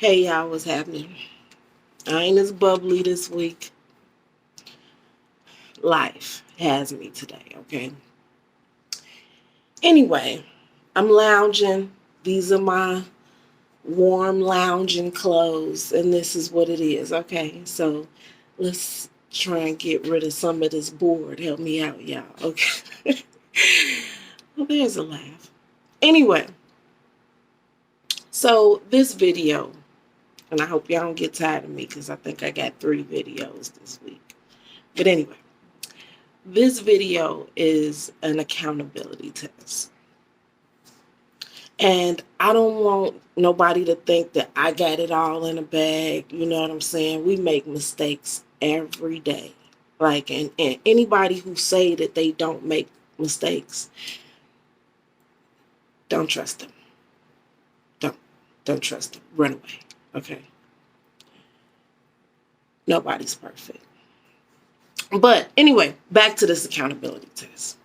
Hey y'all, what's happening? I ain't as bubbly this week. Life has me today, okay? Anyway, I'm lounging. These are my warm lounging clothes, and this is what it is, okay? So let's try and get rid of some of this board. Help me out, y'all, okay? Well, there's a laugh. Anyway, so this video, and I hope y'all don't get tired of me because I think I got 3 videos this week. But anyway. This video is an accountability test. And I don't want nobody to think that I got it all in a bag. You know what I'm saying? We make mistakes every day. And anybody who say that they don't make mistakes, don't trust them. Don't trust them. Run away. Okay? Nobody's perfect. But anyway, back to this accountability test.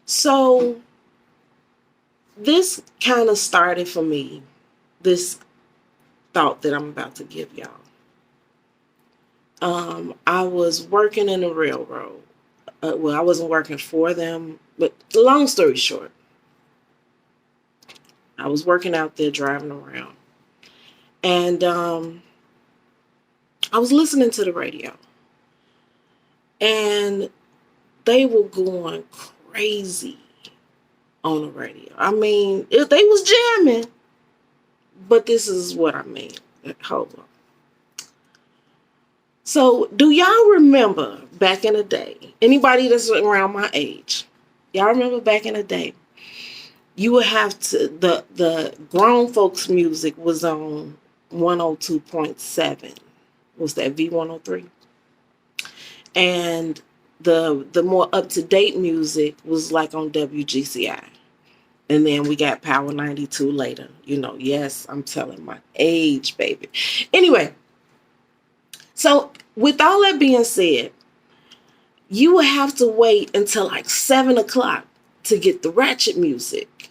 So this kind of started for me, this thought that I'm about to give y'all. I was working in a railroad. Well, I wasn't working for them, but long story short, I was working out there driving around. And I was listening to the radio. And they were going crazy on the radio. I mean, they was jamming. But this is what I mean. Hold on. So, do y'all remember back in the day, anybody that's around my age, y'all remember back in the day, you would have to, the grown folks music was on 102.7. Was that V103? And the more up-to-date music was like on WGCI. And then we got Power 92 later. You know, yes, I'm telling my age, baby. Anyway, so with all that being said, you would have to wait until like 7 o'clock to get the ratchet music.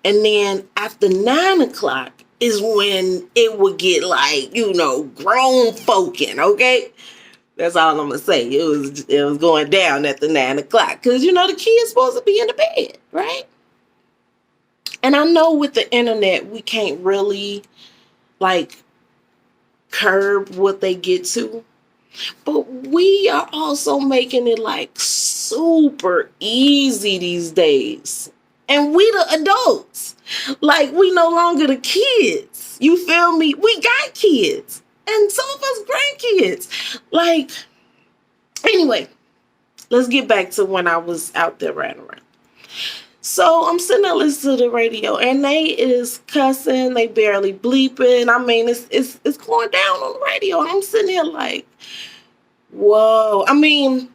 And then after 9 o'clock is when it would get like, grown folking, okay? That's all I'm gonna say. It was going down at the 9 o'clock. Cause the kids supposed to be in the bed, right? And I know with the internet we can't really like curb what they get to. But we are also making it like super easy these days. And we the adults. Like we no longer the kids. You feel me? We got kids. And some of us grandkids. Like, anyway, let's get back to when I was out there riding around. So I'm sitting there listening to the radio and they is cussing, they barely bleeping. I mean, it's going down on the radio. And I'm sitting here like, whoa. I mean,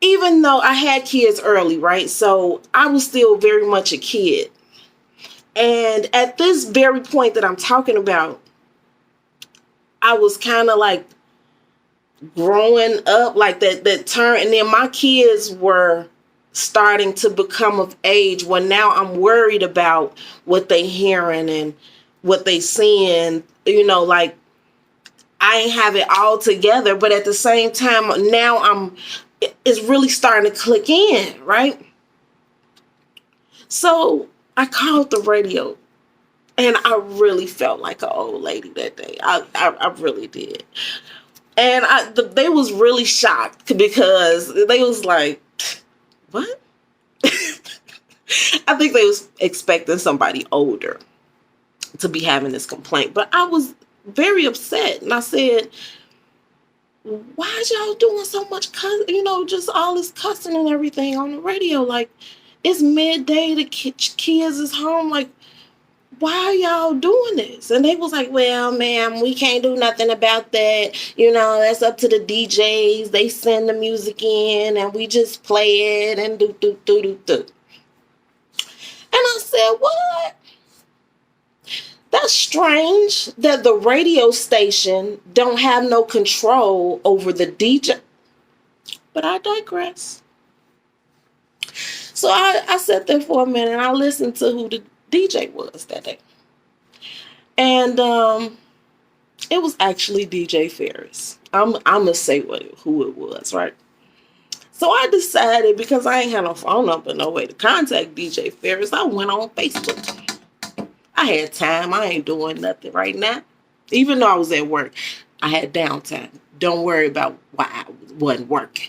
even though I had kids early, right? So I was still very much a kid. And at this very point that I'm talking about, I was kind of like growing up, like that turn. And then my kids were starting to become of age when now I'm worried about what they hearing and what they seeing, like I ain't have it all together, but at the same time now it's really starting to click in, right? So I called the radio and I really felt like an old lady that day. I really did. And they was really shocked because they was like, what? I think they was expecting somebody older to be having this complaint. But I was very upset. And I said, why y'all doing so much, just all this cussing and everything on the radio? Like, it's midday, the kids is home. Like, why are y'all doing this? And they was like, well, ma'am, we can't do nothing about that. That's up to the DJs. They send the music in and we just play it and do. And I said, what? That's strange that the radio station don't have no control over the DJ. But I digress. So I sat there for a minute and I listened to who the DJ was that day. And it was actually DJ Ferris. I'm gonna say who it was, right? So I decided, because I ain't had no phone number, no way to contact DJ Ferris, I went on Facebook. I had time. I ain't doing nothing right now. Even though I was at work, I had downtime. Don't worry about why I wasn't working.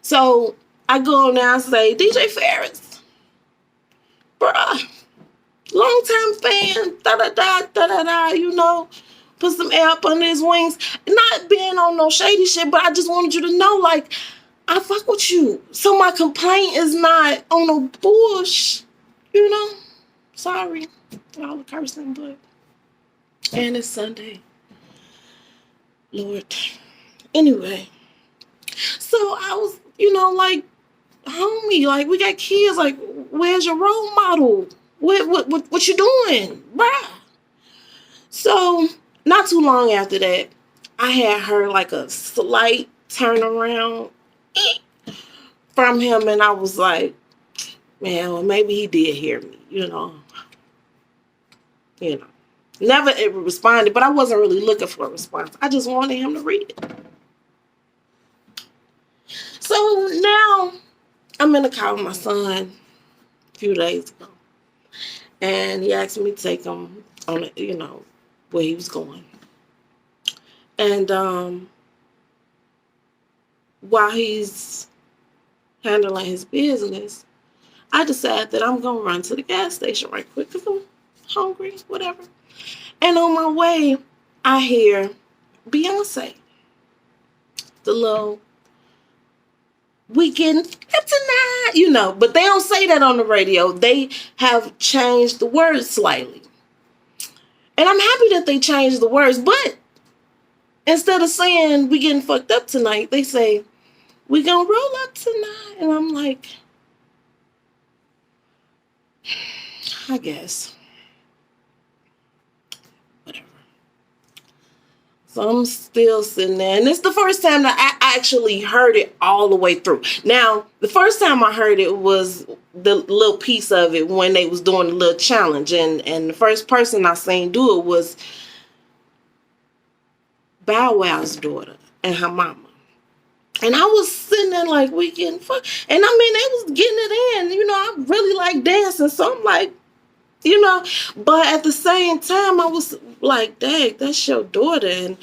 So I go on there and say, DJ Ferris, bruh, long time fan, da-da-da, put some air up under his wings. Not being on no shady shit, but I just wanted you to know, like, I fuck with you. So my complaint is not on no bullshit, Sorry, all the cursing, but. And it's Sunday. Lord. Anyway. So I was, like, homie, like, we got kids, like, where's your role model? What you doing, bruh? So, not too long after that, I had heard, like, a slight turnaround from him, and I was like, man, well, maybe he did hear me, Never ever responded, but I wasn't really looking for a response. I just wanted him to read it. So now I'm in the car with my son a few days ago. And he asked me to take him on, where he was going. And while he's handling his business, I decided that I'm going to run to the gas station right quick because I'm hungry, whatever. And on my way, I hear Beyonce, the little "We Getting Up Tonight," but they don't say that on the radio. They have changed the words slightly. And I'm happy that they changed the words, but instead of saying "we getting fucked up tonight," they say "we gonna roll up tonight." And I'm like, I guess. Whatever. So I'm still sitting there. And it's the first time that I actually heard it all the way through. Now, the first time I heard it was the little piece of it when they was doing the little challenge. And the first person I seen do it was Bow Wow's daughter and her mama. And I was sitting there like, we getting fucked. And I mean, they was getting it in. I really like dancing. So I'm like, but at the same time, I was like, dang, that's your daughter. And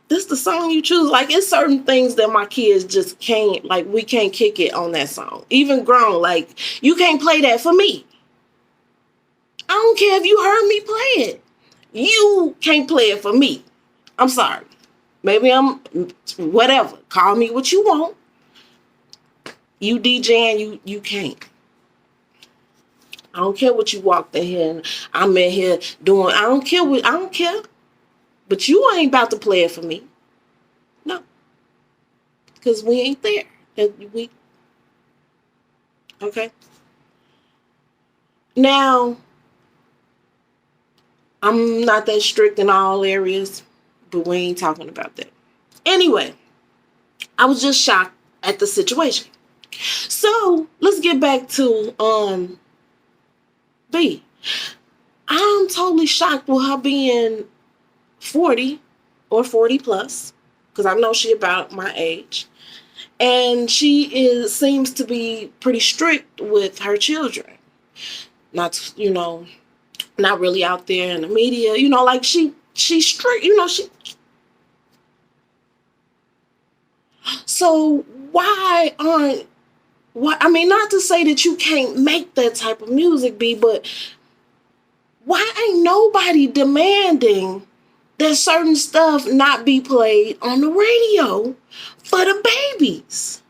this the song you choose. Like, it's certain things that my kids just can't, like, we can't kick it on that song. Even grown, like, you can't play that for me. I don't care if you heard me play it. You can't play it for me. I'm sorry. Maybe I'm, whatever. Call me what you want. You DJing, you can't. I don't care what you walked in here and I'm in here doing. I don't care. But you ain't about to play it for me. No. Because we ain't there. Okay. Now, I'm not that strict in all areas, but we ain't talking about that. Anyway, I was just shocked at the situation. So let's get back to B. I'm totally shocked with her being 40 or 40 plus, because I know she about my age, and she seems to be pretty strict with her children. Not not really out there in the media, like she's strict, So why, I mean, not to say that you can't make that type of music, B, but why ain't nobody demanding that certain stuff not be played on the radio for the babies?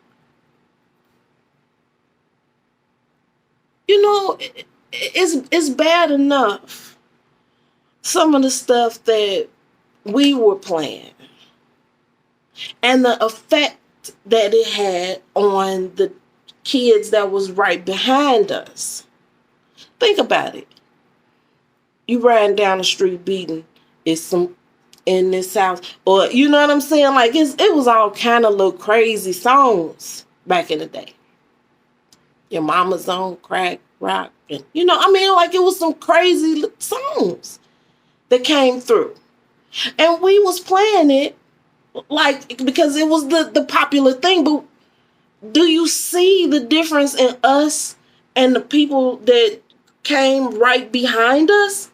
It's bad enough, some of the stuff that we were playing and the effect that it had on the kids that was right behind us. Think about it. You riding down the street beating, it's some in this house, or you know what I'm saying? Like, it was all kind of little crazy songs back in the day. Your mama's on crack, rock. And, I mean, like it was some crazy songs that came through. And we was playing it like because it was the popular thing. But do you see the difference in us and the people that came right behind us?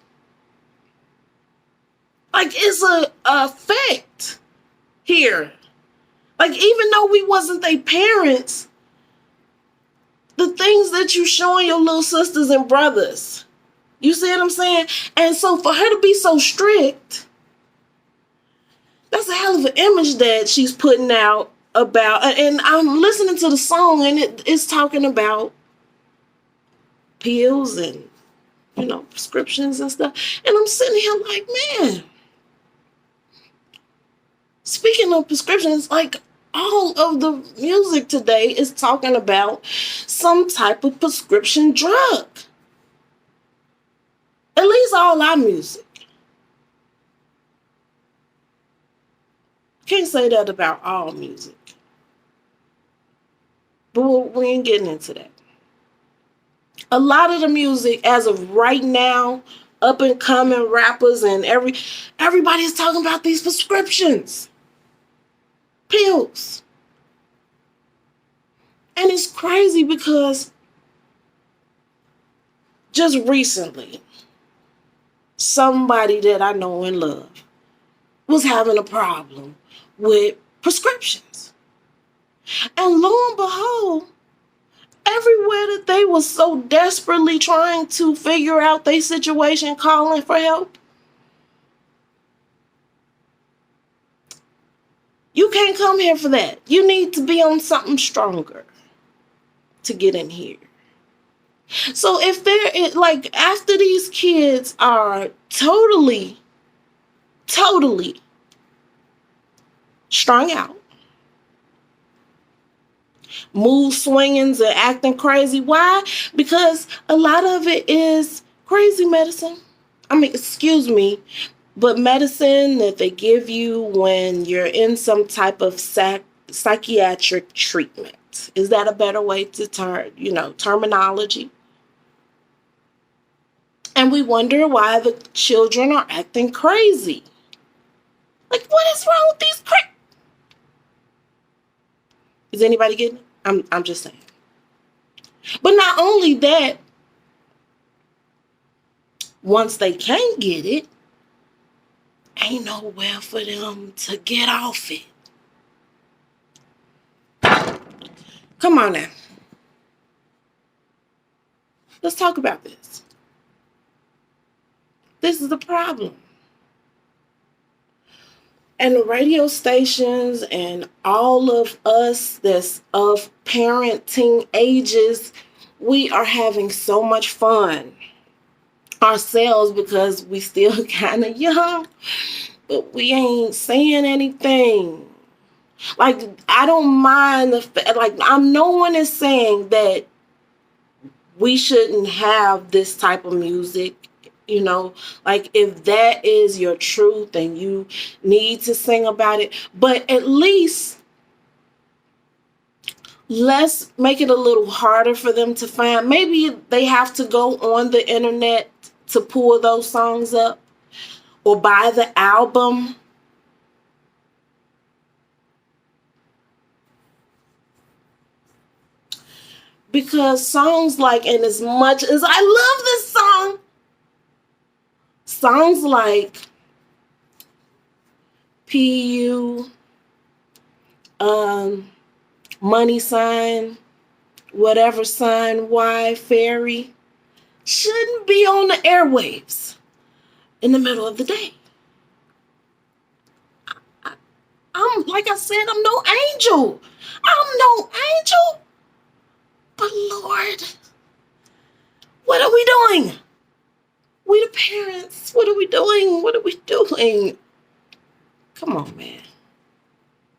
Like it's a effect here. Like even though we wasn't their parents, the things that you showing your little sisters and brothers, you see what I'm saying? And so for her to be so strict, that's a hell of an image that she's putting out about. And I'm listening to the song, and it's talking about pills and prescriptions and stuff. And I'm sitting here like, man, speaking of prescriptions, like all of the music today is talking about some type of prescription drug. At least all our music. Can't say that about all music. But we ain't getting into that. A lot of the music, as of right now, up and coming rappers and everybody's talking about these prescriptions. Pills. And it's crazy because just recently, somebody that I know and love was having a problem with prescriptions. And lo and behold, everywhere that they were so desperately trying to figure out their situation, calling for help, you can't come here for that. You need to be on something stronger to get in here. So if they're like, after these kids are totally strung out, mood swingings and acting crazy. Why? Because a lot of it is crazy medicine. I mean, excuse me, but medicine that they give you when you're in some type of psychiatric treatment. Is that a better way to terminology? And we wonder why the children are acting crazy. Like, what is wrong with these Is anybody getting it? I'm just saying. But not only that, once they can't get it, ain't nowhere for them to get off it. Come on now. Let's talk about this. This is the problem. And the radio stations and all of us that's of parenting ages, we are having so much fun ourselves because we still kind of young, but we ain't saying anything. Like, I don't mind no one is saying that we shouldn't have this type of music. Like if that is your truth and you need to sing about it, but at least let's make it a little harder for them to find. Maybe they have to go on the internet to pull those songs up or buy the album. Because songs like, and as much as I love this song, songs like PU, money sign, whatever sign, Y, fairy, shouldn't be on the airwaves in the middle of the day. I'm, like I said, I'm no angel. I'm no angel. But Lord, what are we doing? We the parents. What are we doing? What are we doing? Come on, man.